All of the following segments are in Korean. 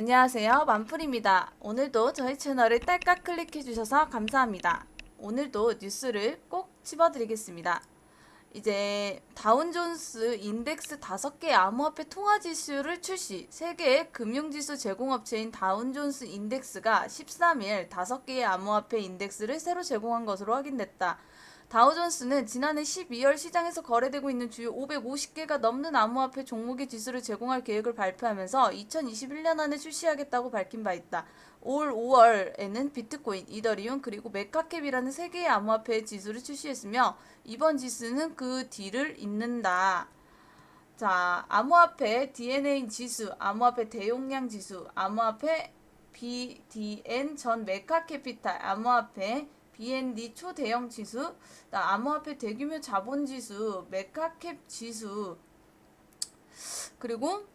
안녕하세요. 만풀입니다. 오늘도 저희 채널을 딸깍 클릭해 주셔서 감사합니다. 오늘도 뉴스를 꼭 짚어드리겠습니다. 이제 다운존스 인덱스 5개 암호화폐 통화지수를 출시. 세계의 금융지수 제공업체인 다운존스 인덱스가 13일 5개의 암호화폐 인덱스를 새로 제공한 것으로 확인됐다. 다우존스는 지난해 12월 시장에서 거래되고 있는 주요 550개가 넘는 암호화폐 종목의 지수를 제공할 계획을 발표하면서 2021년 안에 출시하겠다고 밝힌 바 있다. 올 5월에는 비트코인, 이더리움, 그리고 메카캡이라는 3개의 암호화폐의 지수를 출시했으며 이번 지수는 그 뒤를 잇는다. 자, 암호화폐 DNA 지수, 암호화폐 대용량 지수, 암호화폐 BDN 전 메카캐피탈, 암호화폐 BND 초대형 지수, 암호화폐 대규모 자본 지수, 메카캡 지수, 그리고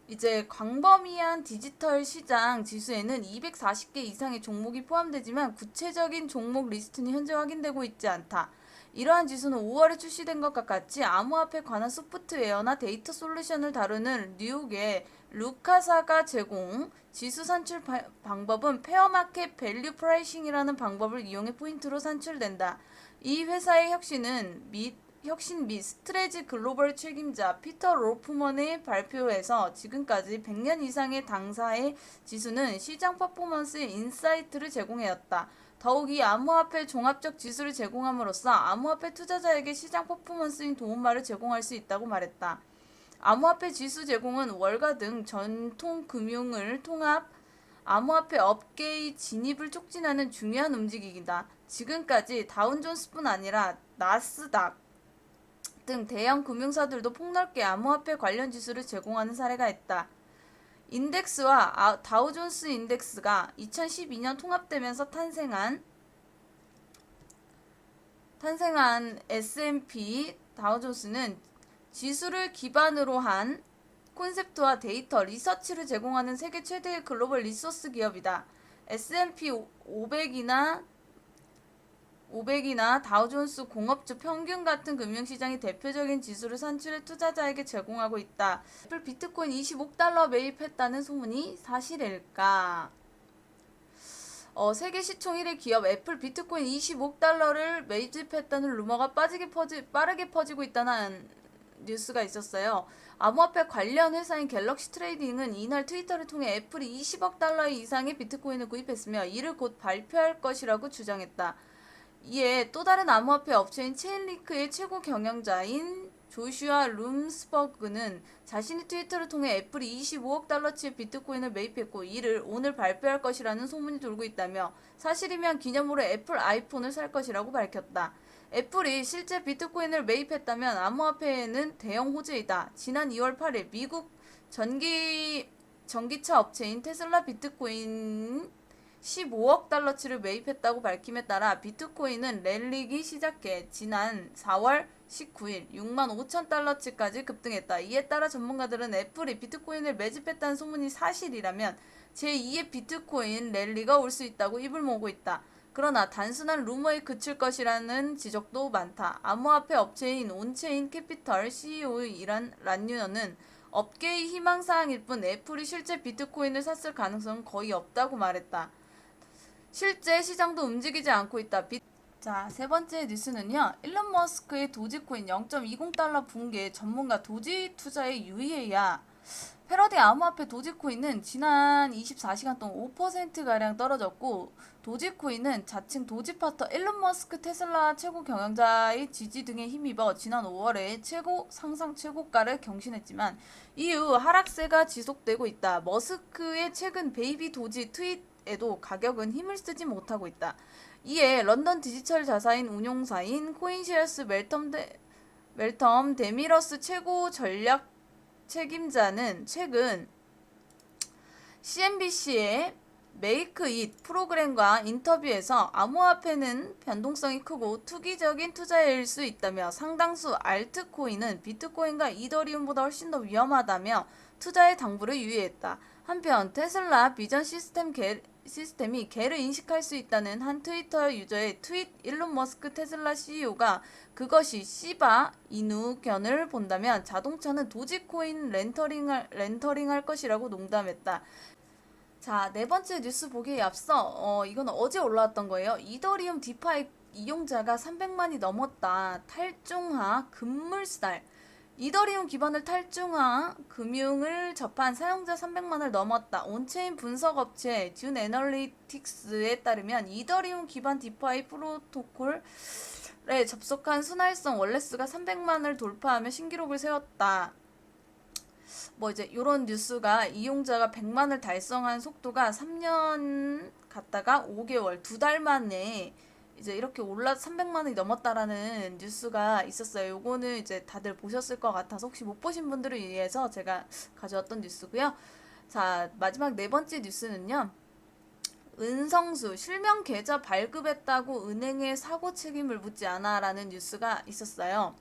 이제 광범위한 디지털 시장 지수에는 240개 이상의 종목이 포함되지만 구체적인 종목 리스트는 현재 확인되고 있지 않다. 이러한 지수는 5월에 출시된 것과 같이 암호화폐 관한 소프트웨어나 데이터 솔루션을 다루는 뉴욕의 루카사가 제공. 지수 산출 방법은 페어마켓 밸류 프라이싱이라는 방법을 이용해 포인트로 산출된다. 이 회사의 혁신 및 스트레지 글로벌 책임자 피터 로프먼의 발표에서 지금까지 100년 이상의 당사의 지수는 시장 퍼포먼스의 인사이트를 제공하였다. 더욱 이 암호화폐 종합적 지수를 제공함으로써 암호화폐 투자자에게 시장 퍼포먼스인 도움말을 제공할 수 있다고 말했다. 암호화폐 지수 제공은 월가 등 전통 금융을 통합 암호화폐 업계의 진입을 촉진하는 중요한 움직임이다. 지금까지 다운존스뿐 아니라 나스닥 등 대형 금융사들도 폭넓게 암호화폐 관련 지수를 제공하는 사례가 있다. 인덱스와 다우존스 인덱스가 2012년 통합되면서 탄생한 S&P 다우존스는 지수를 기반으로 한 콘셉트와 데이터, 리서치를 제공하는 세계 최대의 글로벌 리소스 기업이다. S&P 500이나 다우존스 공업주 평균 같은 금융시장이 대표적인 지수를 산출해 투자자에게 제공하고 있다. 애플 비트코인 25달러 매입했다는 소문이 사실일까? 세계 시총 1위 기업 애플 비트코인 25달러를 매집했다는 루머가 빠르게 퍼지고 있다는 뉴스가 있었어요. 암호화폐 관련 회사인 갤럭시 트레이딩은 이날 트위터를 통해 애플이 20억 달러 이상의 비트코인을 구입했으며 이를 곧 발표할 것이라고 주장했다. 이에 또 다른 암호화폐 업체인 체인리크의 최고 경영자인 조슈아 룸스버그는 자신의 트위터를 통해 애플이 25억 달러치의 비트코인을 매입했고 이를 오늘 발표할 것이라는 소문이 돌고 있다며 사실이면 기념으로 애플 아이폰을 살 것이라고 밝혔다. 애플이 실제 비트코인을 매입했다면 암호화폐에는 대형 호재이다. 지난 2월 8일 미국 전기차 업체인 테슬라 비트코인 15억 달러치를 매입했다고 밝힘에 따라 비트코인은 랠리기 시작해 지난 4월 19일 6만 5천 달러치까지 급등했다. 이에 따라 전문가들은 애플이 비트코인을 매집했다는 소문이 사실이라면 제2의 비트코인 랠리가 올 수 있다고 입을 모으고 있다. 그러나 단순한 루머에 그칠 것이라는 지적도 많다. 암호화폐 업체인 온체인 캐피털 CEO의 란유너는 업계의 희망사항일 뿐 애플이 실제 비트코인을 샀을 가능성은 거의 없다고 말했다. 실제 시장도 움직이지 않고 있다. 자, 세 번째 뉴스는요. 일론 머스크의 도지코인 0.20달러 붕괴 전문가 도지 투자에 유의해야. 패러디 암호화폐 도지코인은 지난 24시간 동안 5%가량 떨어졌고 도지코인은 자칭 도지파터 일론 머스크 테슬라 최고 경영자의 지지 등에 힘입어 지난 5월에 상상 최고가를 경신했지만 이후 하락세가 지속되고 있다. 머스크의 최근 베이비 도지 트윗에도 가격은 힘을 쓰지 못하고 있다. 이에 런던 디지털 자사인 운용사인 코인시어스 멜텀 데미러스 최고 전략 책임자는 최근 CNBC의 메이크 잇 프로그램과 인터뷰에서 암호화폐는 변동성이 크고 투기적인 투자일 수 있다며 상당수 알트코인은 비트코인과 이더리움보다 훨씬 더 위험하다며 투자의 당부를 유의했다. 한편 테슬라 비전 시스템이 개를 인식할 수 있다는 한 트위터 유저의 트윗 일론 머스크 테슬라 CEO가 그것이 시바 이누견을 본다면 자동차는 도지코인 렌터링할 것이라고 농담했다. 자, 네 번째 뉴스 보기에 앞서 이건 어제 올라왔던 거예요. 이더리움 디파이 이용자가 300만이 넘었다. 탈중화 금물살. 이더리움 기반을 탈중화 금융을 접한 사용자 300만을 넘었다. 온체인 분석 업체 듄 애널리틱스에 따르면 이더리움 기반 디파이 프로토콜에 접속한 순활성 월렛수가 300만을 돌파하며 신기록을 세웠다. 뭐 이제 이런 뉴스가 이용자가 100만을 달성한 속도가 3년 갔다가 5개월, 2달 만에 이제 이렇게 올라 300만원이 넘었다라는 뉴스가 있었어요. 요거는 이제 다들 보셨을 것 같아서 혹시 못 보신 분들을 위해서 제가 가져왔던 뉴스고요. 자, 마지막 네 번째 뉴스는요. 은성수 실명 계좌 발급했다고 은행에 사고 책임을 묻지 않아라는 뉴스가 있었어요.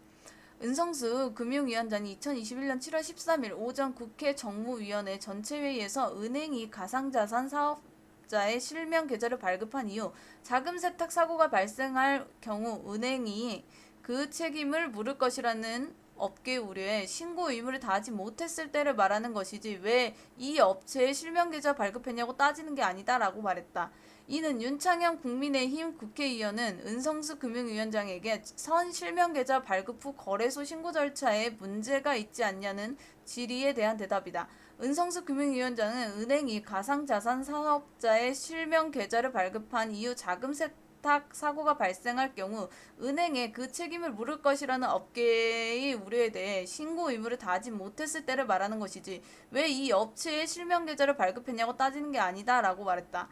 은성수 금융위원장이 2021년 7월 13일 오전 국회 정무위원회 전체회의에서 은행이 가상자산 사업자의 실명 계좌를 발급한 이후 자금 세탁 사고가 발생할 경우 은행이 그 책임을 물을 것이라는 업계 우려에 신고 의무를 다하지 못했을 때를 말하는 것이지 왜 이 업체의 실명 계좌 발급했냐고 따지는 게 아니다라고 말했다. 이는 윤창현 국민의힘 국회의원은 은성수 금융위원장에게 선 실명 계좌 발급 후 거래소 신고 절차에 문제가 있지 않냐는 질의에 대한 대답이다. 은성수 금융위원장은 은행이 가상자산 사업자의 실명 계좌를 발급한 이후 자금 세탁 사고가 발생할 경우 은행에 그 책임을 물을 것이라는 업계의 우려에 대해 신고 의무를 다하지 못했을 때를 말하는 것이지 왜 이 업체의 실명 계좌를 발급했냐고 따지는 게 아니다라고 말했다.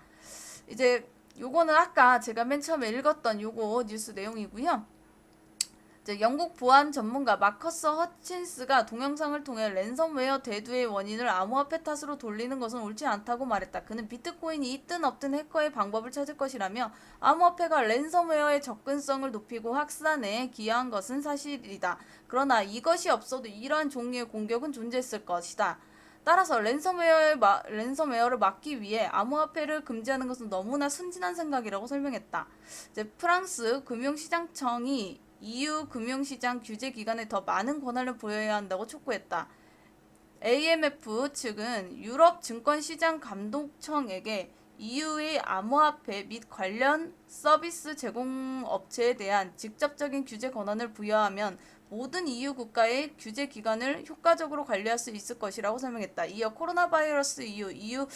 이제 요거는 아까 제가 맨 처음에 읽었던 요거 뉴스 내용이고요. 이제 영국 보안 전문가 마커스 허친스가 동영상을 통해 랜섬웨어 대두의 원인을 암호화폐 탓으로 돌리는 것은 옳지 않다고 말했다. 그는 비트코인이 있든 없든 해커의 방법을 찾을 것이라며 암호화폐가 랜섬웨어의 접근성을 높이고 확산에 기여한 것은 사실이다. 그러나 이것이 없어도 이러한 종류의 공격은 존재했을 것이다. 따라서 랜섬웨어를 막기 위해 암호화폐를 금지하는 것은 너무나 순진한 생각이라고 설명했다. 이제 프랑스 금융시장청이 EU 금융시장 규제 기관에 더 많은 권한을 부여해야 한다고 촉구했다. AMF 측은 유럽 증권시장 감독청에게 EU의 암호화폐 및 관련 서비스 제공업체에 대한 직접적인 규제 권한을 부여하면 모든 EU 국가의 규제 기관을 효과적으로 관리할 수 있을 것이라고 설명했다. 이어 코로나 바이러스 이후 EU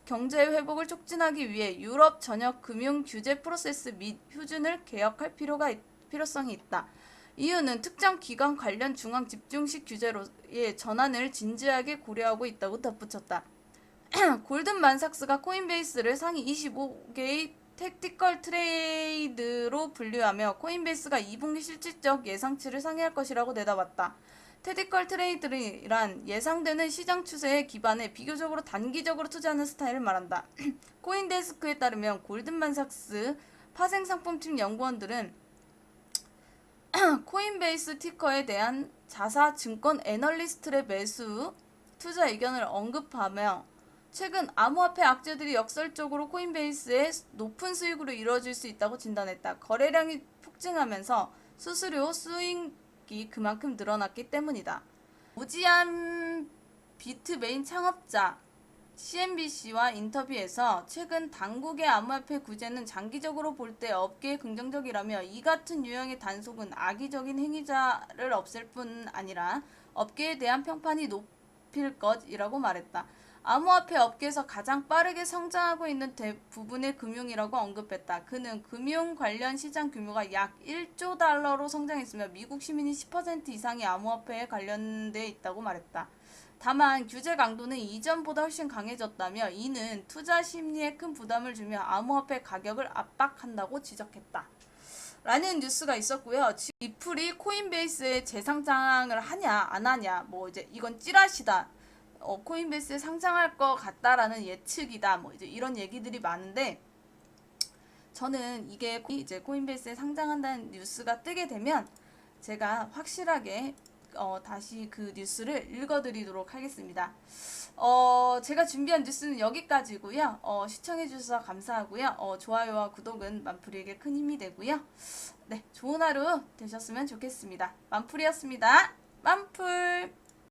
경제 회복을 촉진하기 위해 유럽 전역 금융 규제 프로세스 및 표준을 개혁할 필요성이 있다. EU는 특정 기관 관련 중앙 집중식 규제로의 전환을 진지하게 고려하고 있다고 덧붙였다. 골든만삭스가 코인베이스를 상위 25개의 택티컬 트레이드로 분류하며 코인베이스가 2분기 실질적 예상치를 상회할 것이라고 내다봤다. 택티컬 트레이드란 예상되는 시장 추세에 기반해 비교적으로 단기적으로 투자하는 스타일을 말한다. 코인데스크에 따르면 골든만삭스 파생상품팀 연구원들은 코인베이스 티커에 대한 자사 증권 애널리스트의 매수 투자 의견을 언급하며 최근 암호화폐 악재들이 역설적으로 코인베이스의 높은 수익으로 이루어질 수 있다고 진단했다. 거래량이 폭증하면서 수수료 수익이 그만큼 늘어났기 때문이다. 오지안 비트메인 창업자 CNBC와 인터뷰에서 최근 당국의 암호화폐 규제는 장기적으로 볼 때 업계에 긍정적이라며 이 같은 유형의 단속은 악의적인 행위자를 없앨 뿐 아니라 업계에 대한 평판이 높일 것이라고 말했다. 암호화폐 업계에서 가장 빠르게 성장하고 있는 대부분의 금융이라고 언급했다. 그는 금융 관련 시장 규모가 약 1조 달러로 성장했으며 미국 시민이 10% 이상이 암호화폐에 관련돼 있다고 말했다. 다만 규제 강도는 이전보다 훨씬 강해졌다며 이는 투자 심리에 큰 부담을 주며 암호화폐 가격을 압박한다고 지적했다. 라는 뉴스가 있었고요. 지금 리플이 코인베이스에 재상장을 하냐 안 하냐 뭐 이제 이건 찌라시다. 코인베이스에 상장할 것 같다라는 예측이다. 뭐 이제 이런 얘기들이 많은데 저는 이게 이제 코인베이스에 상장한다는 뉴스가 뜨게 되면 제가 확실하게 다시 그 뉴스를 읽어드리도록 하겠습니다. 제가 준비한 뉴스는 여기까지고요. 시청해주셔서 감사하고요. 좋아요와 구독은 만풀이에게 큰 힘이 되고요. 네, 좋은 하루 되셨으면 좋겠습니다. 만풀이었습니다. 만풀!